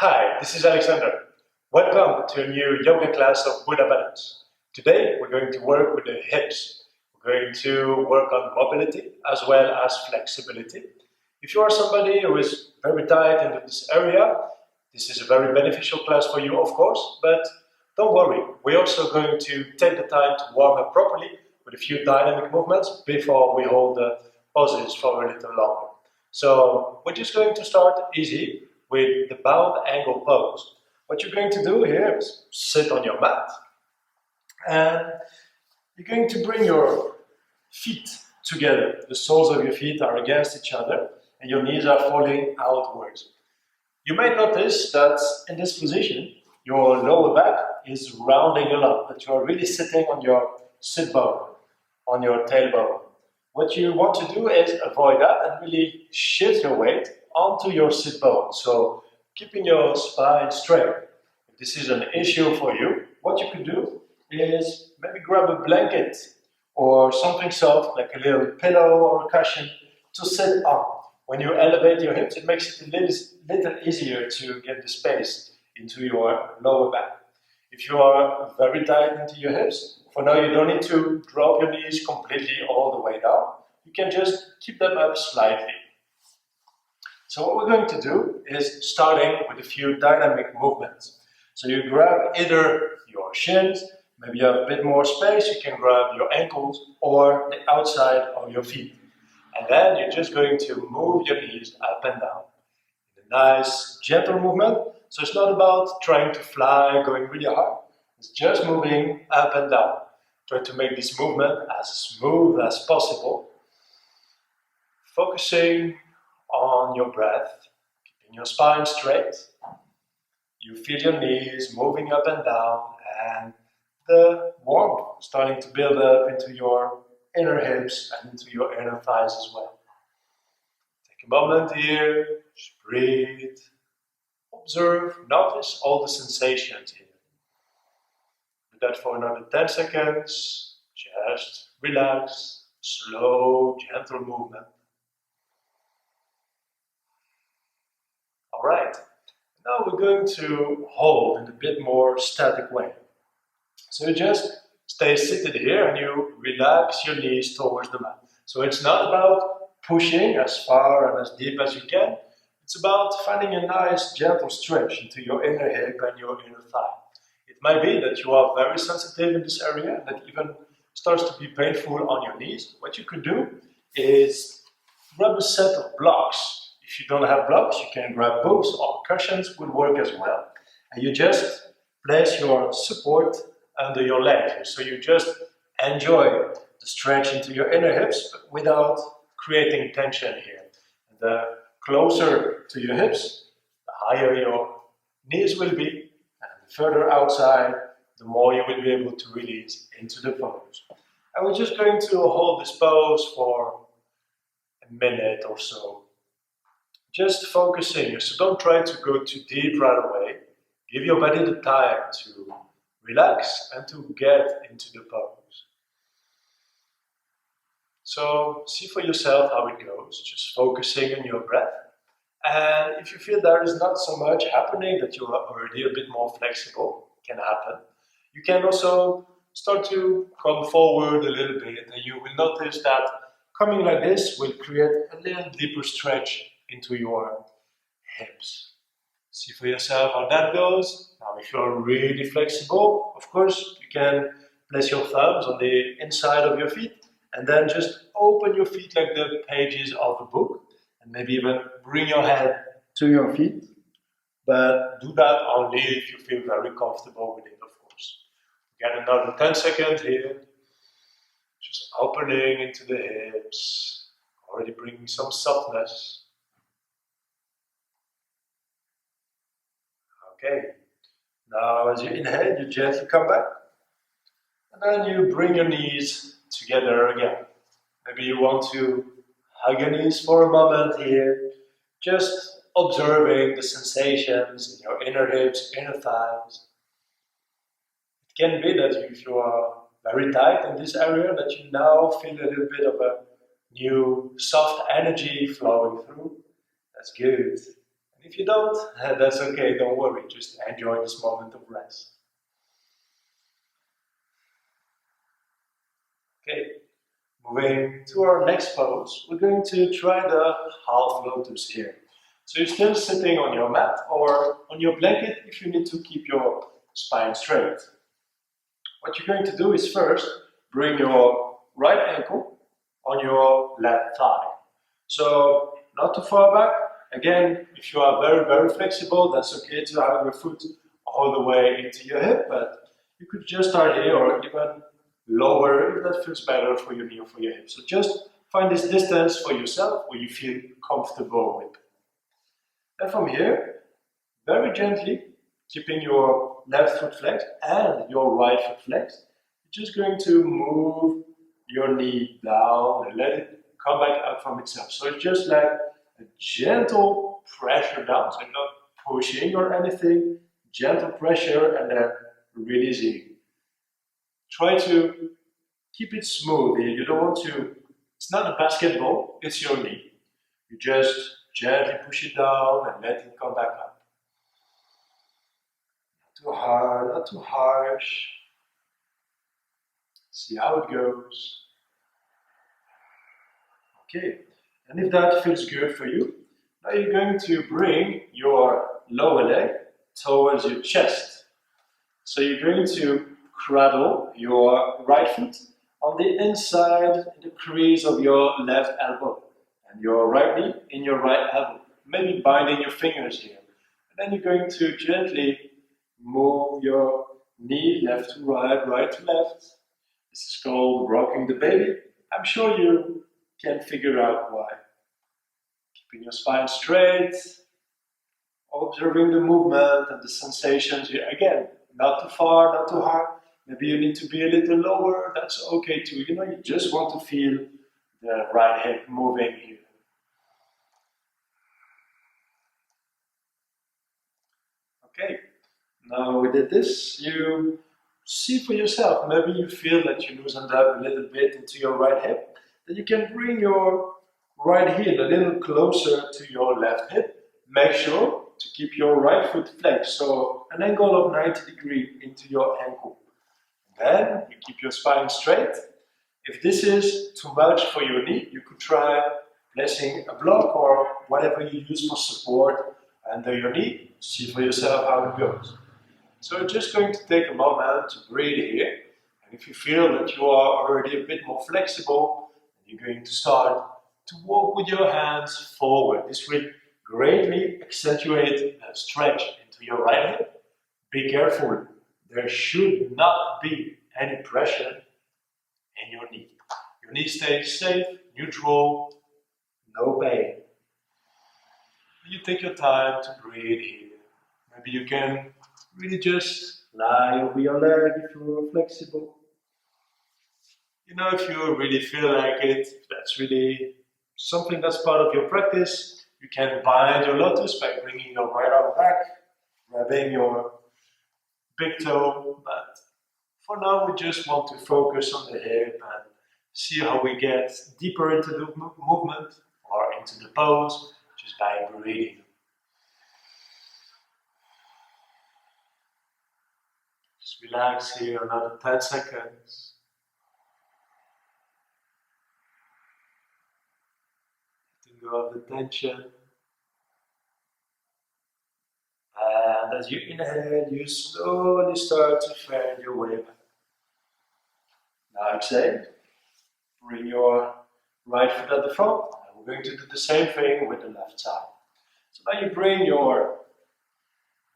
Hi, this is Alexander. Welcome to a new yoga class of Buddha Balance. Today we're going to work with the hips. We're going to work on mobility as well as flexibility. If you are somebody who is very tight in this area, this is a very beneficial class for you, of course, but don't worry. We're also going to take the time to warm up properly with a few dynamic movements before we hold the poses for a little longer. So we're just going to start easy with the bound angle pose. What you're going to do here is sit on your mat and you're going to bring your feet together. The soles of your feet are against each other and your knees are falling outwards. You might notice that in this position, your lower back is rounding a lot, that you are really sitting on your sit bone, on your tailbone. What you want to do is avoid that and really shift your weight onto your sit bone. So keeping your spine straight. If this is an issue for you, what you could do is maybe grab a blanket or something soft like a little pillow or a cushion to sit on. When you elevate your hips, it makes it a little easier to get the space into your lower back. If you are very tight into your hips, for now you don't need to drop your knees completely all the way down. You can just keep them up slightly. So what we're going to do is starting with a few dynamic movements. So you grab either your shins, maybe you have a bit more space, you can grab your ankles or the outside of your feet. And then you're just going to move your knees up and down. A nice, gentle movement. So it's not about trying to fly, going really hard. It's just moving up and down. Try to make this movement as smooth as possible. Focusing on your breath, keeping your spine straight. You feel your knees moving up and down and the warmth starting to build up into your inner hips and into your inner thighs as well. Take a moment here, just breathe, observe, notice all the sensations here. Do that for another 10 seconds, just relax, slow, gentle movement. Alright, now we're going to hold in a bit more static way. So you just stay seated here and you relax your knees towards the mat. So it's not about pushing as far and as deep as you can. It's about finding a nice gentle stretch into your inner hip and your inner thigh. It might be that you are very sensitive in this area and that even starts to be painful on your knees. What you could do is grab a set of blocks. If you don't have blocks, you can grab books or cushions, will work as well. And you just place your support under your leg. So you just enjoy the stretch into your inner hips but without creating tension here. And the closer to your hips, the higher your knees will be, and the further outside, the more you will be able to release into the pose. And we're just going to hold this pose for a minute or so. Just focusing, so don't try to go too deep right away. Give your body the time to relax and to get into the pose. So see for yourself how it goes, just focusing on your breath. And if you feel there is not so much happening, that you are already a bit more flexible, it can happen. You can also start to come forward a little bit and you will notice that coming like this will create a little deeper stretch into your hips. See for yourself how that goes. Now if you're really flexible, of course, you can place your thumbs on the inside of your feet and then just open your feet like the pages of a book and maybe even bring your head to your feet. But do that only if you feel very comfortable with it, of course. Get another 10 seconds here. Just opening into the hips, already bringing some softness. Okay, now as you inhale, you gently come back. And then you bring your knees together again. Maybe you want to hug your knees for a moment here. Just observing the sensations in your inner hips, inner thighs. It can be that if you are very tight in this area, that you now feel a little bit of a new soft energy flowing through. That's good. If you don't, that's okay, don't worry, just enjoy this moment of rest. Okay, moving to our next pose, we're going to try the half lotus here. So you're still sitting on your mat or on your blanket if you need to keep your spine straight. What you're going to do is first bring your right ankle on your left thigh. So not too far back. Again, if you are very, very flexible, that's okay to have your foot all the way into your hip, but you could just start here or even lower if that feels better for your knee or for your hip. So just find this distance for yourself where you feel comfortable with. And from here, very gently, keeping your left foot flexed and your right foot flexed, you're just going to move your knee down and let it come back up from itself. So it's just like a gentle pressure down, so not pushing or anything, gentle pressure and then releasing. Try to keep it smooth here. You don't want to, it's not a basketball, it's your knee. You just gently push it down and let it come back up. Not too hard, not too harsh. See how it goes. Okay, and if that feels good for you, now you're going to bring your lower leg towards your chest. So you're going to cradle your right foot on the inside in the crease of your left elbow and your right knee in your right elbow, maybe binding your fingers here. And then you're going to gently move your knee left to right, right to left. This is called rocking the baby. I'm sure you can figure out why. Keeping your spine straight, observing the movement and the sensations here. Again, not too far, not too hard. Maybe you need to be a little lower, that's okay too. You know, you just want to feel the right hip moving here. Okay, now we did this. You see for yourself, maybe you feel that you loosened up a little bit into your right hip. Then you can bring your right heel a little closer to your left hip. Make sure to keep your right foot flexed, so an angle of 90 degrees into your ankle. Then you keep your spine straight. If this is too much for your knee, you could try placing a block or whatever you use for support under your knee. See for yourself how it goes. So you're just going to take a moment to breathe here. And if you feel that you are already a bit more flexible, you're going to start to walk with your hands forward. This will greatly accentuate the stretch into your right hip. Be careful. There should not be any pressure in your knee. Your knee stays safe, neutral, no pain. You take your time to breathe here. Maybe you can really just lie over your leg if you're flexible. You know, if you really feel like it, if that's really something that's part of your practice, you can bind your lotus by bringing your right arm back, grabbing your big toe, but for now we just want to focus on the hip and see how we get deeper into the movement or into the pose just by breathing. Just relax here another 10 seconds. Letting go of the tension. And as you inhale, you slowly start to fan your way back. Now exhale. Bring your right foot at the front. And we're going to do the same thing with the left side. So now you bring your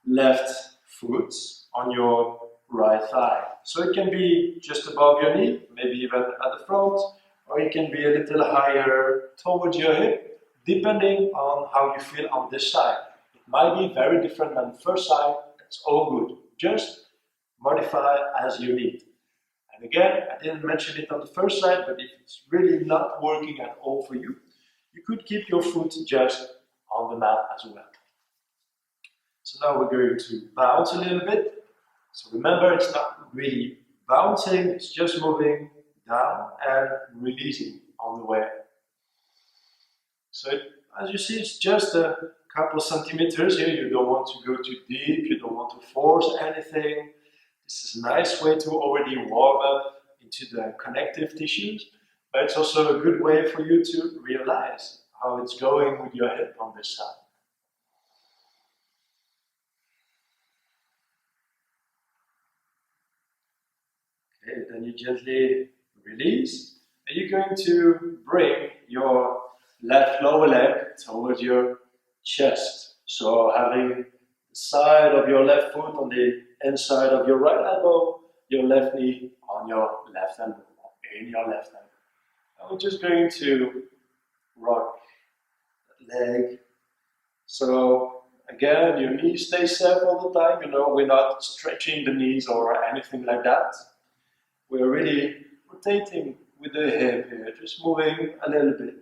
left foot on your right thigh. So it can be just above your knee, maybe even at the front, or it can be a little higher towards your hip, depending on how you feel on this side. It might be very different than the first side, that's all good. Just modify as you need. And again, I didn't mention it on the first side, but if it's really not working at all for you, you could keep your foot just on the mat as well. So now we're going to bounce a little bit. So remember, it's not really bouncing, it's just moving down and releasing on the way. So as you see, it's just a couple centimeters here. You don't want to go too deep, you don't want to force anything. This is a nice way to already warm up into the connective tissues, but it's also a good way for you to realize how it's going with your hip on this side. Okay, then you gently release, and you're going to bring your left lower leg towards your chest. So having the side of your left foot on the inside of your right elbow, your left knee on your left elbow, in your left elbow. And we're just going to rock that leg. So again, your knees stay safe all the time. We're not stretching the knees or anything like that. We're really rotating with the hip here, just moving a little bit,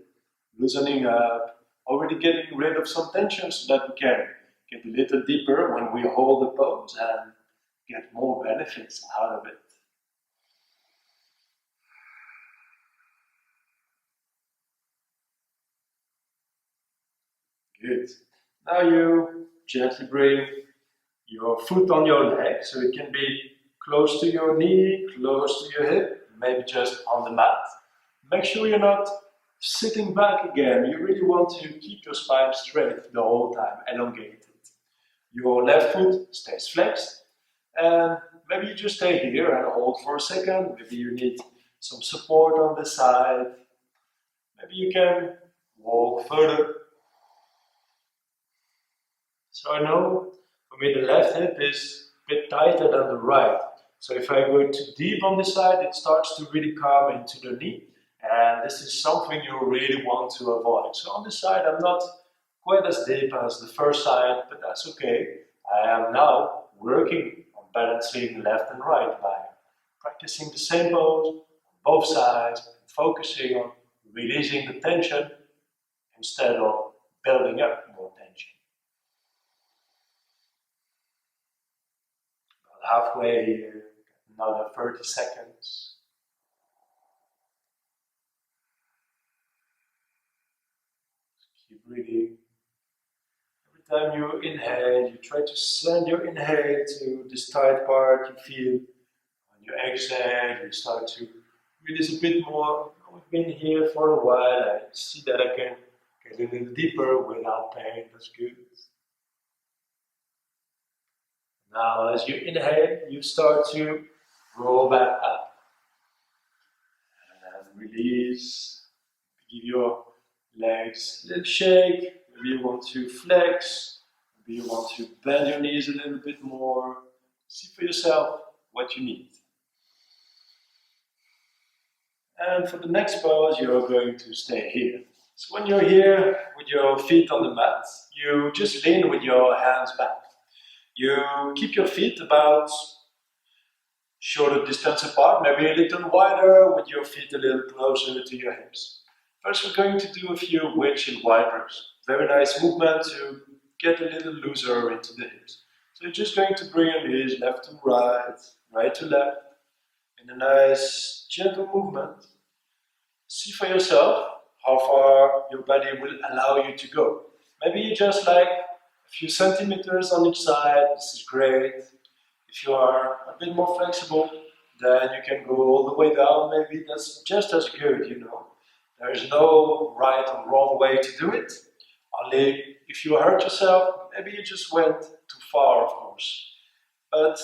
loosening up, already getting rid of some tension so that we can get a little deeper when we hold the pose and get more benefits out of it. Good. Now you gently bring your foot on your leg, so it can be close to your knee, close to your hip, maybe just on the mat. Make sure you're not sitting back again. You really want to keep your spine straight the whole time, elongated. Your left foot stays flexed, and maybe you just stay here and hold for a second. Maybe you need some support on the side. Maybe you can walk further. So I know for me the left hip is a bit tighter than the right. So if I go too deep on this side, it starts to really come into the knee. And this is something you really want to avoid. So on this side, I'm not quite as deep as the first side, but that's okay. I am now working on balancing left and right by practicing the same pose on both sides, focusing on releasing the tension instead of building up more tension. About halfway here, another 30 seconds. Keep breathing. Every time you inhale, you try to send your inhale to this tight part you feel. On your exhale, you start to release a bit more. We've been here for a while. I see that I can get a little deeper without pain. That's good. Now, as you inhale, you start to roll back up. And release. Give your legs a little shake. Maybe you want to flex. Maybe you want to bend your knees a little bit more. See for yourself what you need. And for the next pose, you're going to stay here. So when you're here with your feet on the mat, you just lean with your hands back. You keep your feet about shorter distance apart, maybe a little wider, with your feet a little closer to your hips. First, we're going to do a few windshield wipers. Very nice movement to get a little looser into the hips. So you're just going to bring your knees left to right, right to left, in a nice gentle movement. See for yourself how far your body will allow you to go. Maybe you just like a few centimeters on each side. This is great. If you are a bit more flexible, then you can go all the way down. Maybe that's just as good, There is no right or wrong way to do it. Only if you hurt yourself, maybe you just went too far, of course. But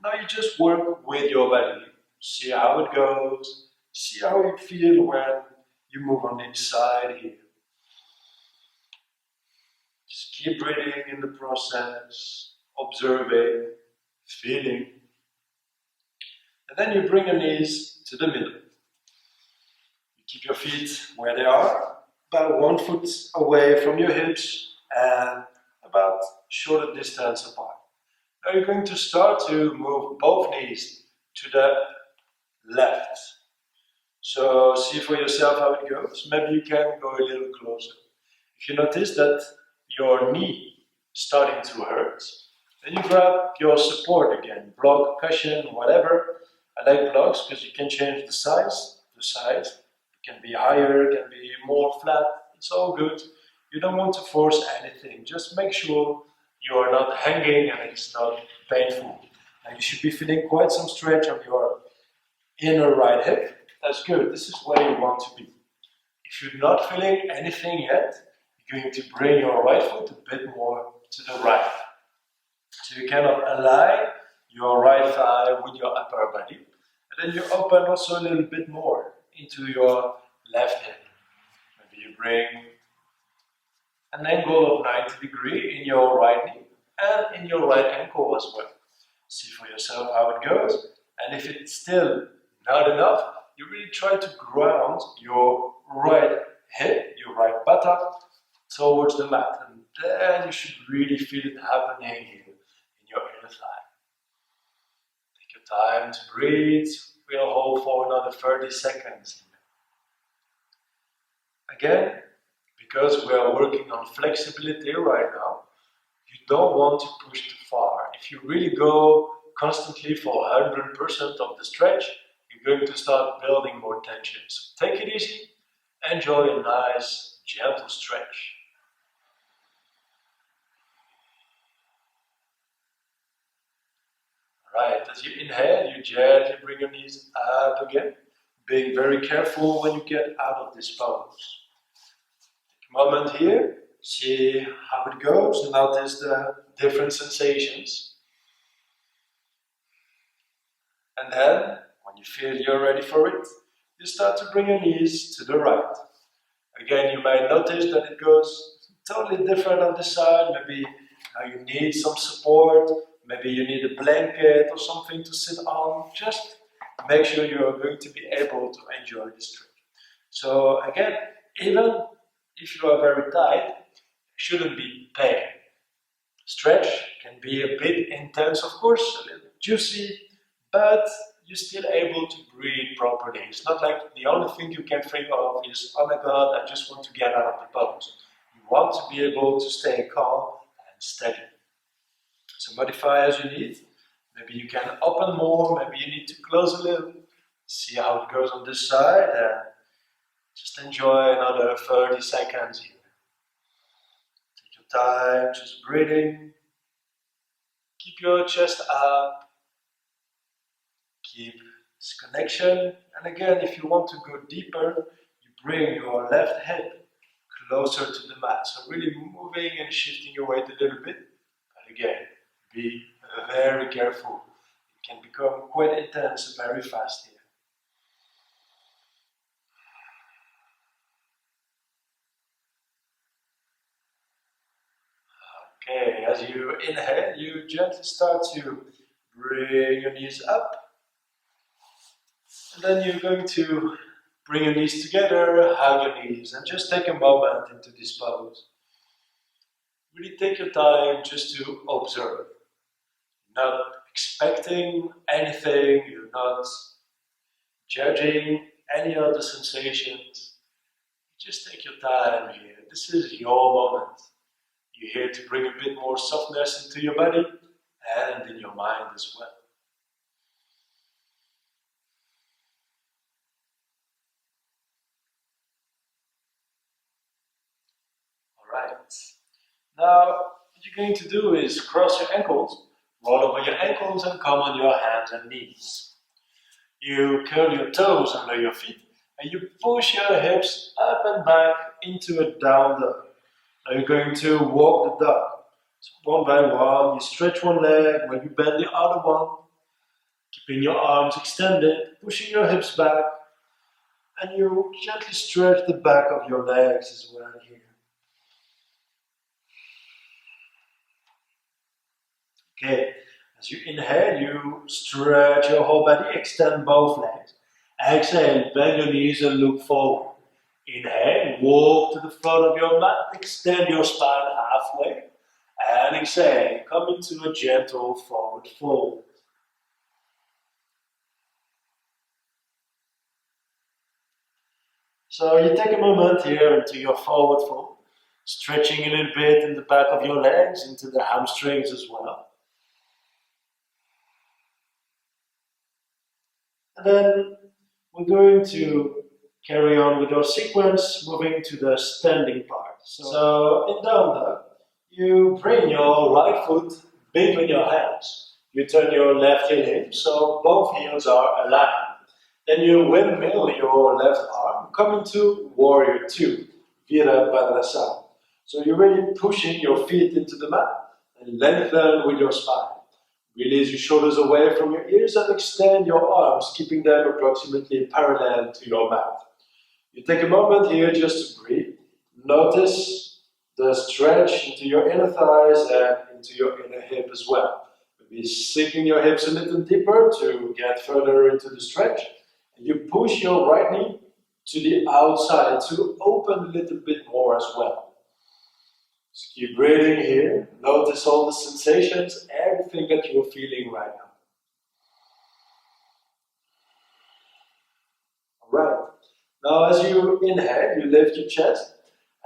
now you just work with your body. See how it goes. See how you feel when you move on each side here. Just keep breathing in the process, observing, feeling. And then you bring your knees to the middle. You keep your feet where they are, about 1 foot away from your hips and about shorter distance apart. Now you're going to start to move both knees to the left. So see for yourself how it goes. Maybe you can go a little closer. If you notice that your knee is starting to hurt, then you grab your support again, block, cushion, whatever. I like blocks because you can change the size. It can be higher, it can be more flat, it's all good. You don't want to force anything. Just make sure you are not hanging and it's not painful. And you should be feeling quite some stretch on your inner right hip. That's good. This is where you want to be. If you're not feeling anything yet, you're going to bring your right foot a bit more to the right. So you kind of align your right thigh with your upper body. And then you open also a little bit more into your left hip. Maybe you bring an angle of 90 degrees in your right knee and in your right ankle as well. See for yourself how it goes. And if it's still not enough, you really try to ground your right hip, your right buttock, towards the mat. And then you should really feel it happening here in your inner thigh. Take your time to breathe. We'll hold for another 30 seconds. Again, because we are working on flexibility right now, you don't want to push too far. If you really go constantly for 100% of the stretch, you're going to start building more tension. So take it easy, enjoy a nice, gentle stretch. Right, as you inhale, you gently bring your knees up again, being very careful when you get out of this pose. Take a moment here, see how it goes, notice the different sensations. And then, when you feel you're ready for it, you start to bring your knees to the right. Again, you may notice that it goes totally different on this side. Maybe you need some support. Maybe you need a blanket or something to sit on. Just make sure you are going to be able to enjoy this trip. So again, even if you are very tight, it shouldn't be pain. Stretch can be a bit intense, of course, a little juicy, but you're still able to breathe properly. It's not like the only thing you can think of is, oh my God, I just want to get out of the pose. You want to be able to stay calm and steady. So modify as you need. Maybe you can open more, maybe you need to close a little. See how it goes on this side and just enjoy another 30 seconds here. Take your time, just breathing. Keep your chest up. Keep this connection. And again, if you want to go deeper, you bring your left hip closer to the mat. So really moving and shifting your weight a little bit. But again, be very careful. It can become quite intense very fast here. Okay, as you inhale, you gently start to bring your knees up. And then you're going to bring your knees together, hug your knees, and just take a moment into this pose. Really take your time just to observe. Not expecting anything, you're not judging any other sensations. Just take your time here. This is your moment. You're here to bring a bit more softness into your body and in your mind as well. Alright. Now, what you're going to do is cross your ankles, roll over your ankles and come on your hands and knees. You curl your toes under your feet and you push your hips up and back into a down dog. Now you're going to walk the dog. So one by one, you stretch one leg, when you bend the other one, keeping your arms extended, pushing your hips back, and you gently stretch the back of your legs as well here. Okay, as you inhale, you stretch your whole body, extend both legs. Exhale, bend your knees and look forward. Inhale, walk to the front of your mat, extend your spine halfway. And exhale, come into a gentle forward fold. So you take a moment here into your forward fold, stretching a little bit in the back of your legs, into the hamstrings as well. And then we're going to carry on with our sequence, moving to the standing part. So in down dog, you bring your right foot between your hands. You turn your left heel in, so both heels are aligned. Then you windmill your left arm, come into Warrior 2, Virabhadrasana. So you're really pushing your feet into the mat and lengthen with your spine. Release your shoulders away from your ears and extend your arms, keeping them approximately parallel to your mat. You take a moment here just to breathe. Notice the stretch into your inner thighs and into your inner hip as well. Maybe sinking your hips a little deeper to get further into the stretch. And you push your right knee to the outside to open a little bit more as well. Just keep breathing here. Notice all the sensations, everything that you're feeling right now. Alright. Now as you inhale, you lift your chest.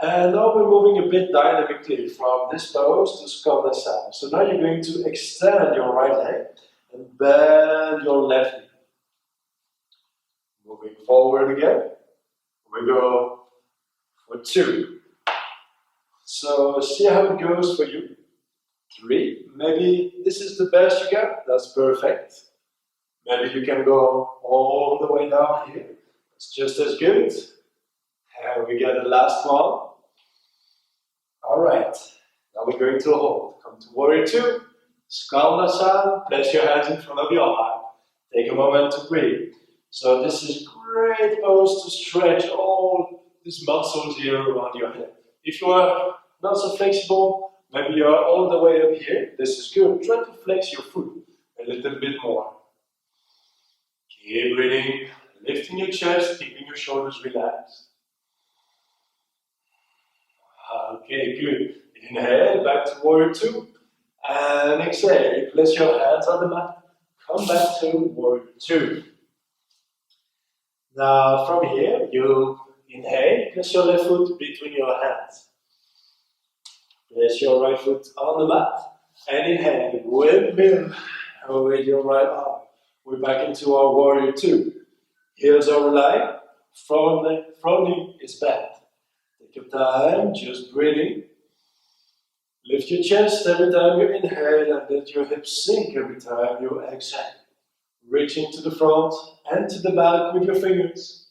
And now we're moving a bit dynamically from this pose to Skandasana. So now you're going to extend your right leg and bend your left knee. Moving forward again. We go for 2. So see how it goes for you. 3. Maybe this is the best you got. That's perfect. Maybe you can go all the way down here. It's just as good. And we get the last one. Alright, now we're going to hold. Come to Warrior 2, Skandasana, place your hands in front of your heart. Take a moment to breathe. So this is great pose to stretch all these muscles here around your head. If you are not so flexible, maybe you are all the way up here. This is good. Try to flex your foot a little bit more. Keep breathing, lifting your chest, keeping your shoulders relaxed. Okay, good. Inhale, back to Warrior 2. And exhale, place your hands on the mat. Come back to Warrior 2. Now from here, you inhale, place your left foot between your hands. Place your right foot on the mat. And inhale, windmill with your right arm. We're back into our Warrior 2. Heels are aligned, front knee is bent. Take your time, just breathing. Lift your chest every time you inhale and let your hips sink every time you exhale. Reaching to the front and to the back with your fingers.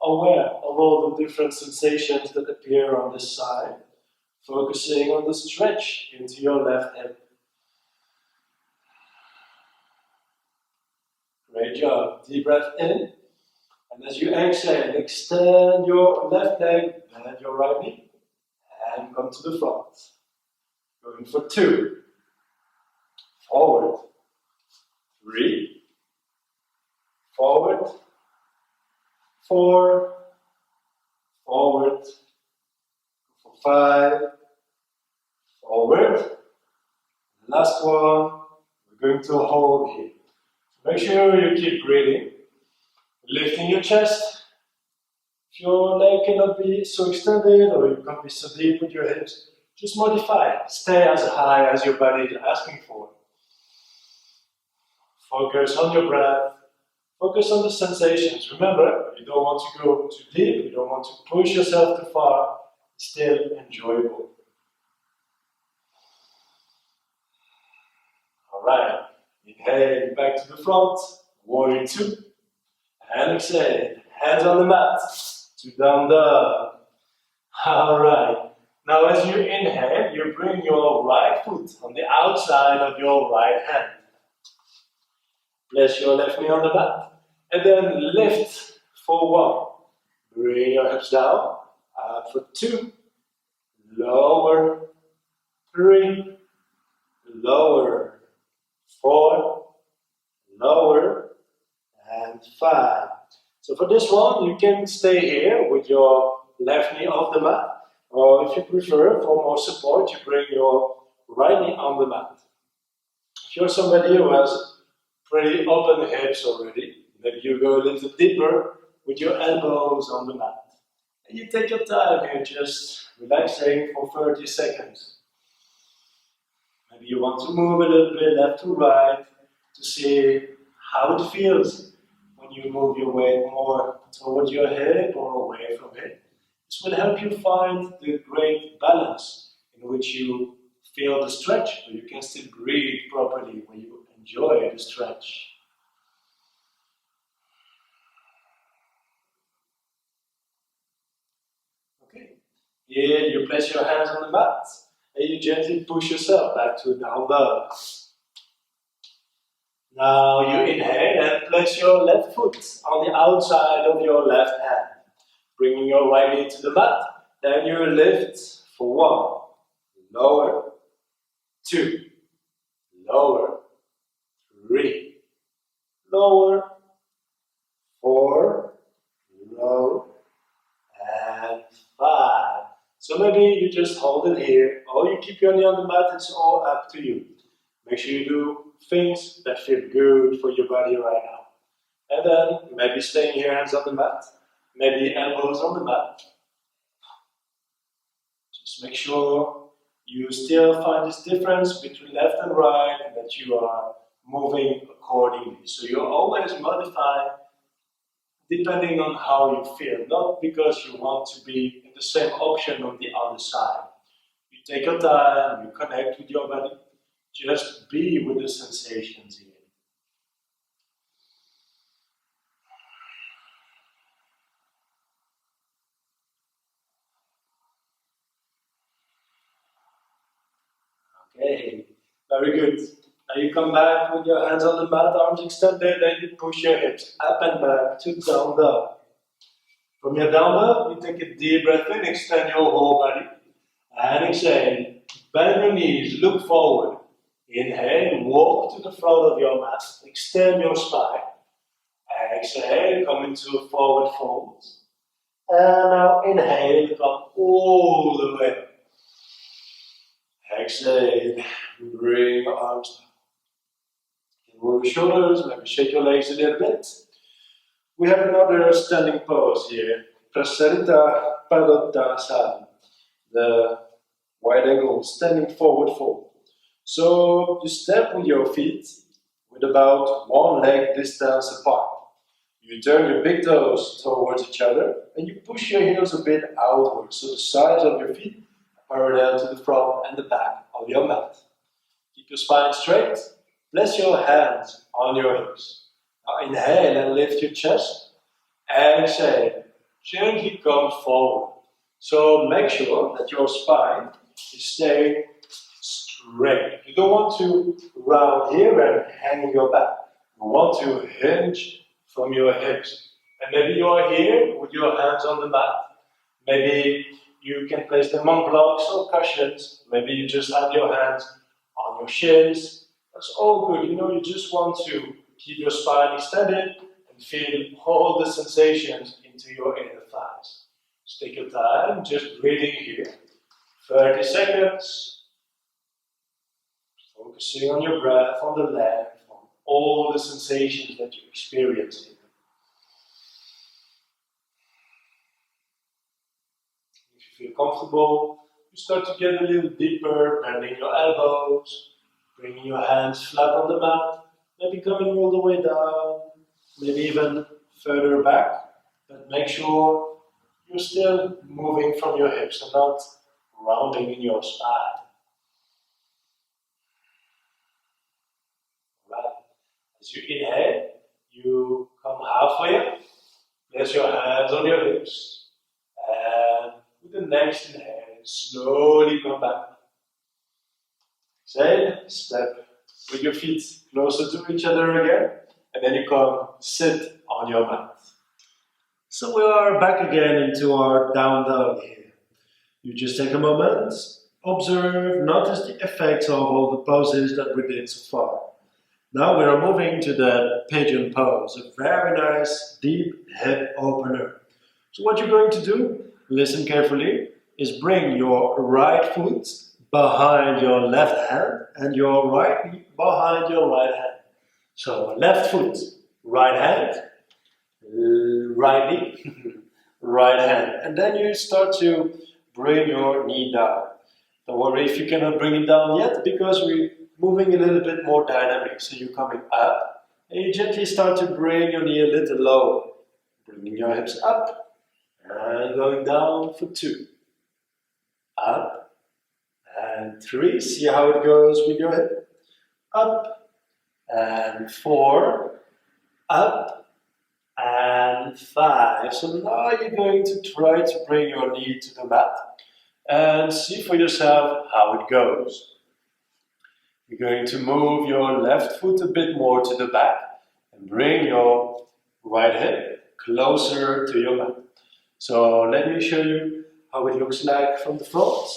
Aware of all the different sensations that appear on this side. Focusing on the stretch into your left hip. Great job. Deep breath in. And as you exhale, extend your left leg, bend your right knee, and come to the front. Going for 2. Forward. 3. Forward. 4. Forward. For 5. Forward. Last one. We're going to hold here. Make sure you keep breathing. Lifting your chest. If your leg cannot be so extended or you can't be so deep with your hips, just modify it. Stay as high as your body is asking for. Focus on your breath. Focus on the sensations. Remember, you don't want to go too deep, you don't want to push yourself too far. It's still enjoyable. Alright, inhale back to the front, Warrior 2. And exhale, hands on the mat, to down dog. Alright, now as you inhale, you bring your right foot on the outside of your right hand. Place your left knee on the mat, and then lift for 1. Bring your hips down, up for 2, lower, 3, lower, 4, lower, and 5. So for this one, you can stay here with your left knee off the mat, or if you prefer, for more support, you bring your right knee on the mat. If you're somebody who has pretty open hips already, maybe you go a little deeper with your elbows on the mat. And you take your time here, just relaxing for 30 seconds. Maybe you want to move a little bit left to right to see how it feels. What you move your weight more towards your hip or away from it. This will help you find the great balance in which you feel the stretch, but you can still breathe properly when you enjoy the stretch. Okay, here you place your hands on the mat and you gently push yourself back to down dog. Now you inhale and place your left foot on the outside of your left hand, bringing your right knee to the mat. Then you lift for 1, lower, 2, lower, 3, lower, 4, low, and 5. So maybe you just hold it here, or you keep your knee on the mat, it's all up to you. Make sure you do things that feel good for your body right now. And then maybe staying here, hands on the mat, maybe elbows on the mat. Just make sure you still find this difference between left and right and that you are moving accordingly. So you always modify depending on how you feel, not because you want to be in the same option on the other side. You take your time, you connect with your body, just be with the sensations here. Okay, very good. Now you come back with your hands on the mat, arms extended, and you push your hips up and back to down dog. From your down dog, you take a deep breath in, extend your whole body, and exhale. Bend your knees, look forward. Inhale, walk to the front of your mat, extend your spine. Exhale, come into a forward fold. And now inhale, come all the way. Exhale, bring your arms down. Roll your shoulders, maybe shake your legs a little bit. We have another standing pose here. Prasarita Padottanasana. The wide angle standing forward fold. So you step with your feet with about 1 leg distance apart. You turn your big toes towards each other and you push your heels a bit outward so the sides of your feet are parallel to the front and the back of your mat. Keep your spine straight. Place your hands on your hips. Now inhale and lift your chest. Exhale. Gently come forward. So make sure that your spine is staying straight. You don't want to round here and hang your back. You want to hinge from your hips. And maybe you are here with your hands on the mat. Maybe you can place them on blocks or cushions. Maybe you just have your hands on your shins. That's all good. You just want to keep your spine extended and feel all the sensations into your inner thighs. So take your time, just breathing here. 30 seconds. Focusing on your breath, on the length, on all the sensations that you experience here. If you feel comfortable, you start to get a little deeper, bending your elbows, bringing your hands flat on the mat, maybe coming all the way down, maybe even further back, but make sure you're still moving from your hips and not rounding in your spine. Right. As you inhale, you come halfway up, place your hands on your hips, and with the next inhale, slowly come back. Exhale, step with your feet closer to each other again, and then you come sit on your mat. So we are back again into our down dog here. You just take a moment, observe, notice the effects of all the poses that we did so far. Now we are moving to the pigeon pose, a very nice deep hip opener. So what you're going to do, listen carefully, is bring your right foot behind your left hand and your right knee behind your right hand. So left foot, right hand, right knee, right hand. And then you start to bring your knee down. Don't worry if you cannot bring it down yet because we're moving a little bit more dynamic. So you're coming up And you gently start to bring your knee a little lower. Bringing your hips up and going down for 2. Up and 3. See how it goes with your hip. Up and 4. Up and 5. So now you're going to try to bring your knee to the mat and see for yourself how it goes. You're going to move your left foot a bit more to the back and bring your right hip closer to your mat. So let me show you how it looks like from the front.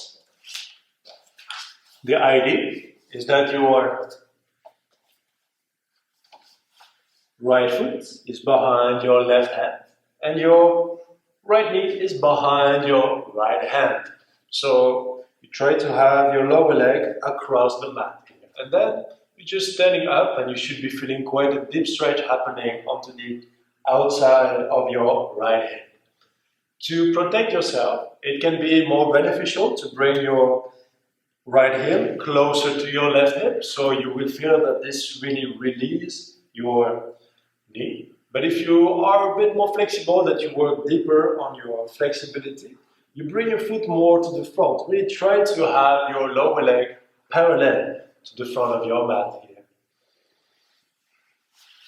The idea is that your right foot is behind your left hand and your right knee is behind your right hand. So you try to have your lower leg across the mat. And then you're just standing up and you should be feeling quite a deep stretch happening onto the outside of your right hip. To protect yourself, it can be more beneficial to bring your right hip closer to your left hip, so you will feel that this really releases your knee. But if you are a bit more flexible, that you work deeper on your flexibility, you bring your foot more to the front. Really try to have your lower leg parallel to the front of your mat here.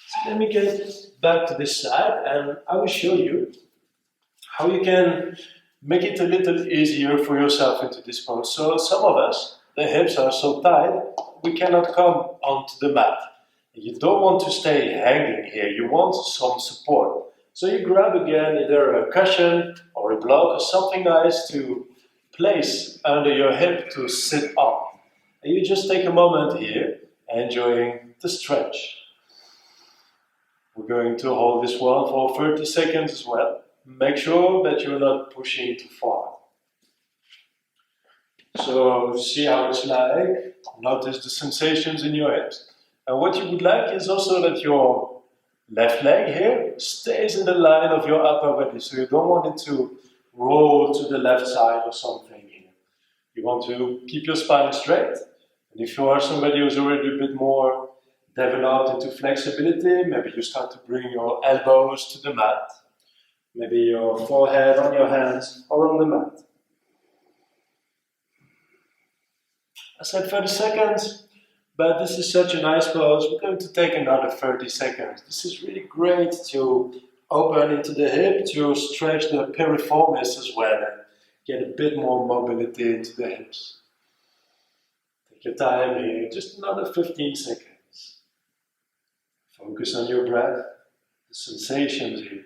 So let me get back to this side and I will show you how you can make it a little easier for yourself into this pose. So some of us, the hips are so tight, we cannot come onto the mat. You don't want to stay hanging here, you want some support. So you grab again either a cushion or a block or something nice to place under your hip to sit on. And you just take a moment here, enjoying the stretch. We're going to hold this one for 30 seconds as well. Make sure that you're not pushing too far. So see how it's like. Notice the sensations in your hips. And what you would like is also that your left leg here stays in the line of your upper body. So you don't want it to roll to the left side or something here. You want to keep your spine straight. And if you are somebody who's already a bit more developed into flexibility, maybe you start to bring your elbows to the mat. Maybe your forehead on your hands or on the mat. I said 30 seconds, but this is such a nice pose. We're going to take another 30 seconds. This is really great to open into the hip, to stretch the piriformis as well and get a bit more mobility into the hips. Take your time here, just another 15 seconds. Focus on your breath, the sensations here.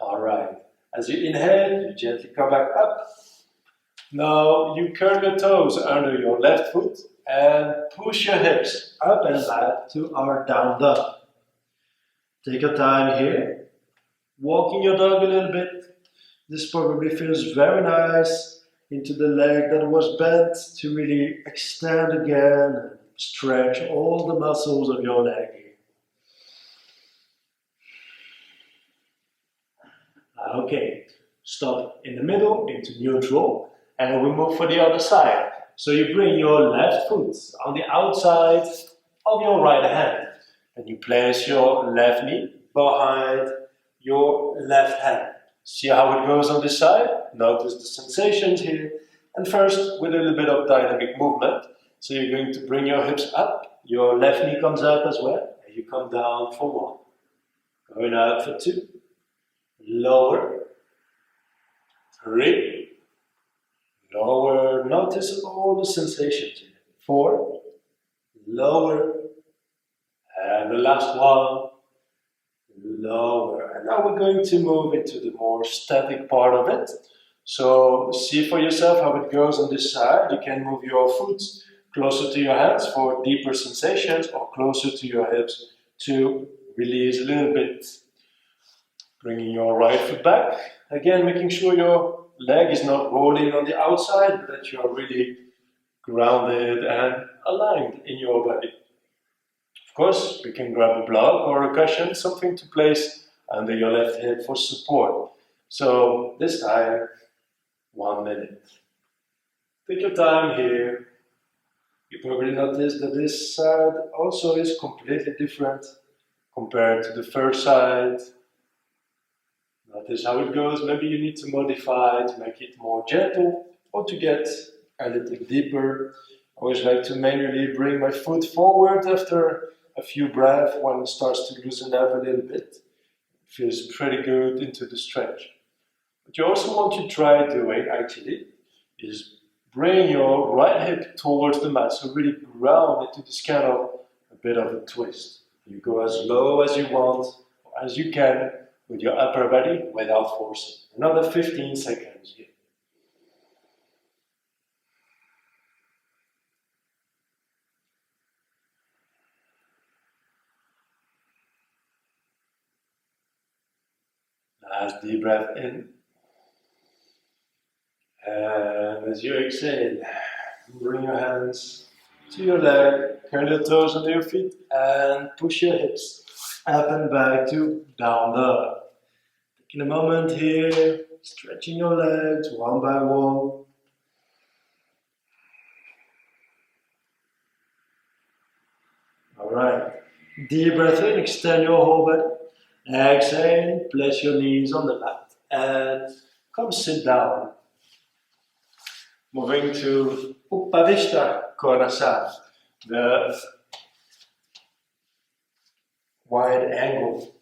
Alright, as you inhale, you gently come back up. Now you curl your toes under your left foot and push your hips up and back to our down dog. Take your time here, walking your dog a little bit. This probably feels very nice into the leg that was bent to really extend again and stretch all the muscles of your leg. Okay, stop in the middle into neutral and we move for the other side. So you bring your left foot on the outside of your right hand and you place your left knee behind your left hand. See how it goes on this side? Notice the sensations here. And first with a little bit of dynamic movement. So you're going to bring your hips up, your left knee comes up as well and you come down for 1. Going up for 2. Lower, 3, lower, notice all the sensations here. 4, lower, and the last one, lower. And now we're going to move into the more static part of it. So see for yourself how it goes on this side. You can move your foot closer to your hands for deeper sensations or closer to your hips to release a little bit. Bringing your right foot back, again making sure your leg is not rolling on the outside, but that you are really grounded and aligned in your body. Of course, we can grab a block or a cushion, something to place under your left hip for support. So this time, 1 minute. Take your time here, You probably noticed that this side also is completely different compared to the first side. Notice how it goes. Maybe you need to modify to make it more gentle or to get a little deeper. I always like to manually bring my foot forward after a few breaths when it starts to loosen up a little bit. It feels pretty good into the stretch. What you also want to try doing actually is bring your right hip towards the mat, so really ground into this kind of a bit of a twist. You go as low as you want, as you can, with your upper body without forcing. Another 15 seconds here. Last deep breath in. And as you exhale, bring your hands to your leg, curl your toes under your feet, and push your hips up and back to down dog. Taking a moment here, stretching your legs one by one. Alright, deep breath in, extend your whole body. Exhale, place your knees on the mat and come sit down. Moving to Upavishta Konasana, the wide angle.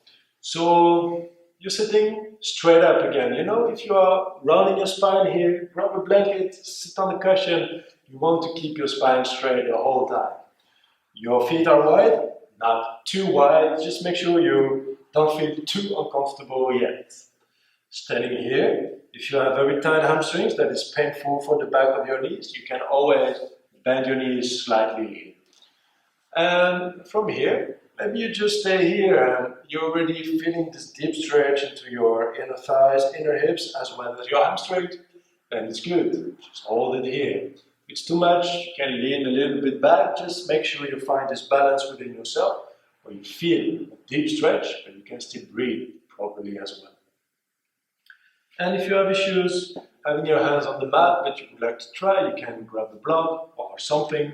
So you're sitting straight up again. You know, if you are rounding your spine here, grab a blanket, sit on the cushion. You want to keep your spine straight the whole time. Your feet are wide, not too wide. Just make sure you don't feel too uncomfortable yet. Standing here, if you have very tight hamstrings that is painful for the back of your knees, you can always bend your knees slightly. And from here, maybe you just stay here and you're already feeling this deep stretch into your inner thighs, inner hips, as well as your hamstrings. And it's good. Just hold it here. If it's too much, you can lean a little bit back. Just make sure you find this balance within yourself where you feel a deep stretch, but you can still breathe properly as well. And if you have issues having your hands on the mat that you would like to try, you can grab a block or something.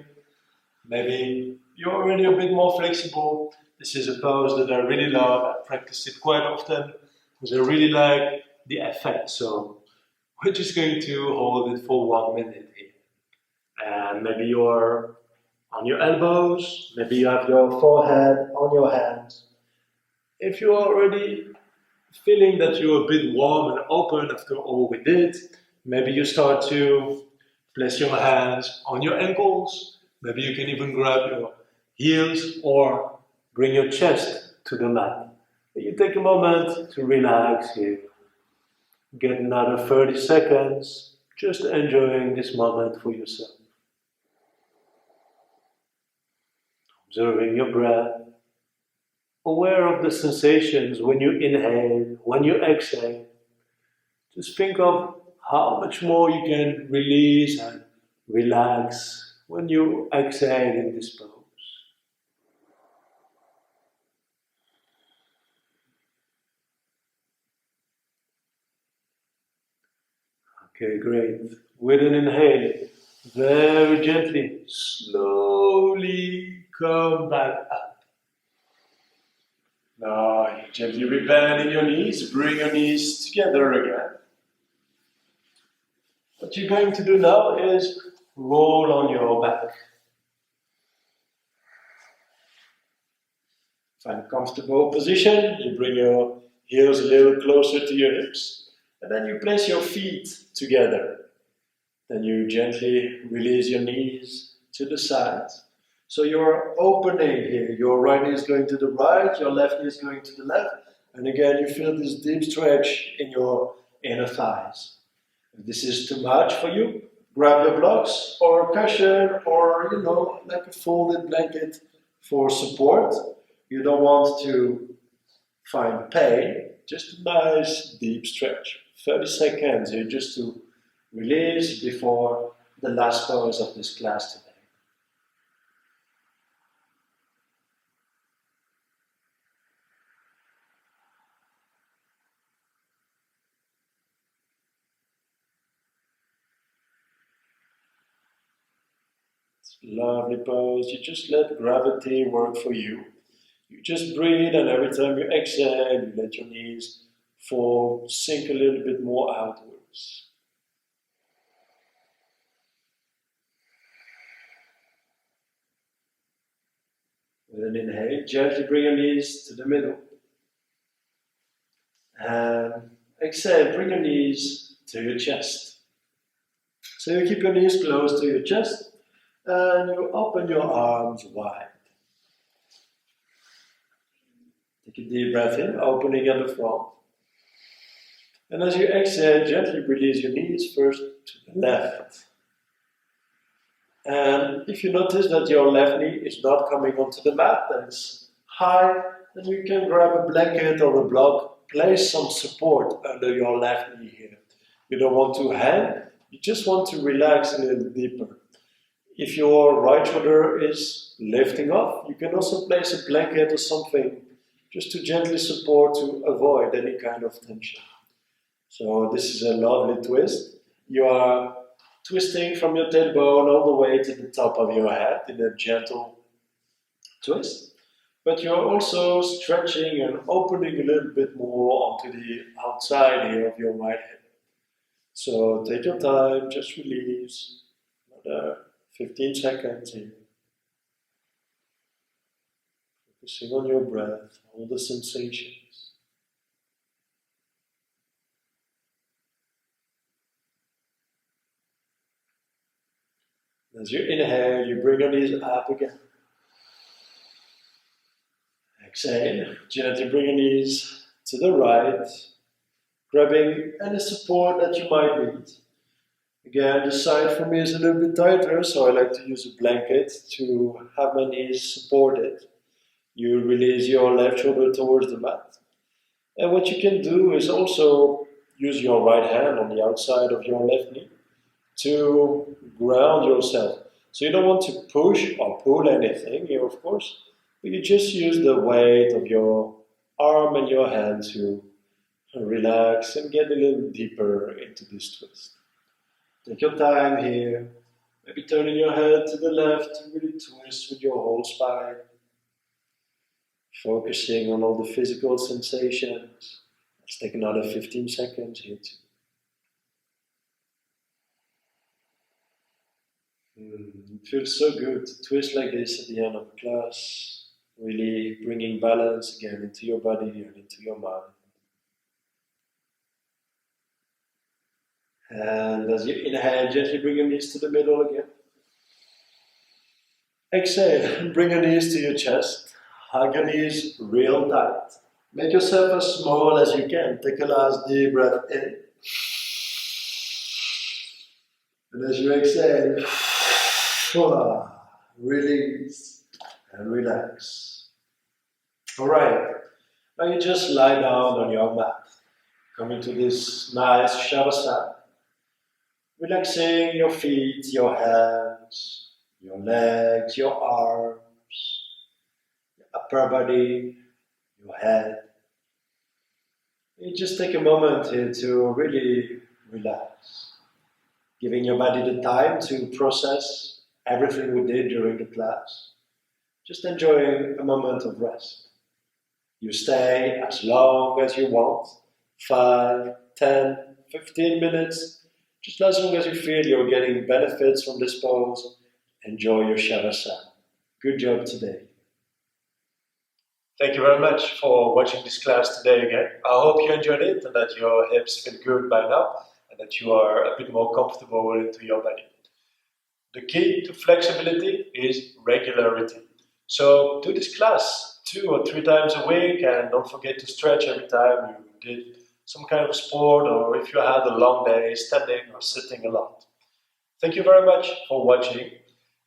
Maybe you're already a bit more flexible. This is a pose that I really love. I practice it quite often because I really like the effect. So we're just going to hold it for 1 minute here. And maybe you're on your elbows, maybe you have your forehead on your hands. If you're already feeling that you're a bit warm and open after all we did, maybe you start to place your hands on your ankles. Maybe you can even grab your heels or bring your chest to the mat. You take a moment to relax here. Get another 30 seconds, just enjoying this moment for yourself. Observing your breath, aware of the sensations when you inhale, when you exhale. Just think of how much more you can release and relax when you exhale in this pose. Okay, great. With an inhale, very gently, slowly come back up. Now, you gently rebend in your knees, bring your knees together again. What you're going to do now is roll on your back. Find a comfortable position. You bring your heels a little closer to your hips. And then you place your feet together. Then you gently release your knees to the sides. So you're opening here. Your right knee is going to the right, your left knee is going to the left. And again, you feel this deep stretch in your inner thighs. If this is too much for you, grab your blocks or a cushion or, like a folded blanket for support. You don't want to find pain, just a nice deep stretch. 30 seconds here just to release before the last pose of this class today. lovely pose. You just let gravity work for you. You just breathe, and every time you exhale, you let your knees fall, sink a little bit more outwards. With an inhale, gently bring your knees to the middle. And exhale, bring your knees to your chest. So you keep your knees close to your chest, and you open your arms wide. Take a deep breath in, opening at the front. And as you exhale, gently release your knees first to the left. And if you notice that your left knee is not coming onto the mat, that is high, then you can grab a blanket or a block, place some support under your left knee here. You don't want to hang, you just want to relax a little deeper. If your right shoulder is lifting off, you can also place a blanket or something just to gently support to avoid any kind of tension. So this is a lovely twist. You are twisting from your tailbone all the way to the top of your head in a gentle twist. But you're also stretching and opening a little bit more onto the outside here of your right hip. So take your time, just release. Another 15 seconds here. Focusing on your breath, all the sensations. As you inhale, you bring your knees up again. Exhale, gently bring your knees to the right, grabbing any support that you might need. Again, the side for me is a little bit tighter, so I like to use a blanket to have my knees supported. You release your left shoulder towards the mat. And what you can do is also use your right hand on the outside of your left knee to ground yourself. So you don't want to push or pull anything here, of course, but you just use the weight of your arm and your hand to relax and get a little deeper into this twist. Take your time here, maybe turning your head to the left to really twist with your whole spine. Focusing on all the physical sensations. Let's take another 15 seconds here too. It feels so good to twist like this at the end of a class, really bringing balance again into your body and into your mind. And as you inhale, gently bring your knees to the middle again. Exhale, bring your knees to your chest. Hug your knees real tight. Make yourself as small as you can. Take a last deep breath in. And as you exhale, release and relax. Alright, now you just lie down on your mat. Come into this nice Shavasana. Relaxing your feet, your hands, your legs, your arms, your upper body, your head. You just take a moment here to really relax. Giving your body the time to process everything we did during the class. Just enjoying a moment of rest. You stay as long as you want, 5, 10, 15 minutes, just as long as you feel you're getting benefits from this pose. Enjoy your Shavasana. Good job today. Thank you very much for watching this class today again. I hope you enjoyed it and that your hips feel good by now and that you are a bit more comfortable into your body. The key to flexibility is regularity. So do this class 2 or 3 times a week and don't forget to stretch every time you did some kind of sport or if you had a long day standing or sitting a lot. Thank you very much for watching.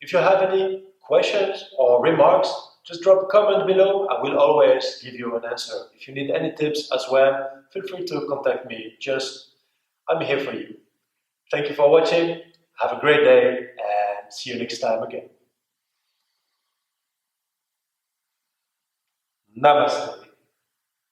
If you have any questions or remarks, just drop a comment below. I will always give you an answer. If you need any tips as well, feel free to contact me. I'm here for you. Thank you for watching. Have a great day and see you next time again. Namaste.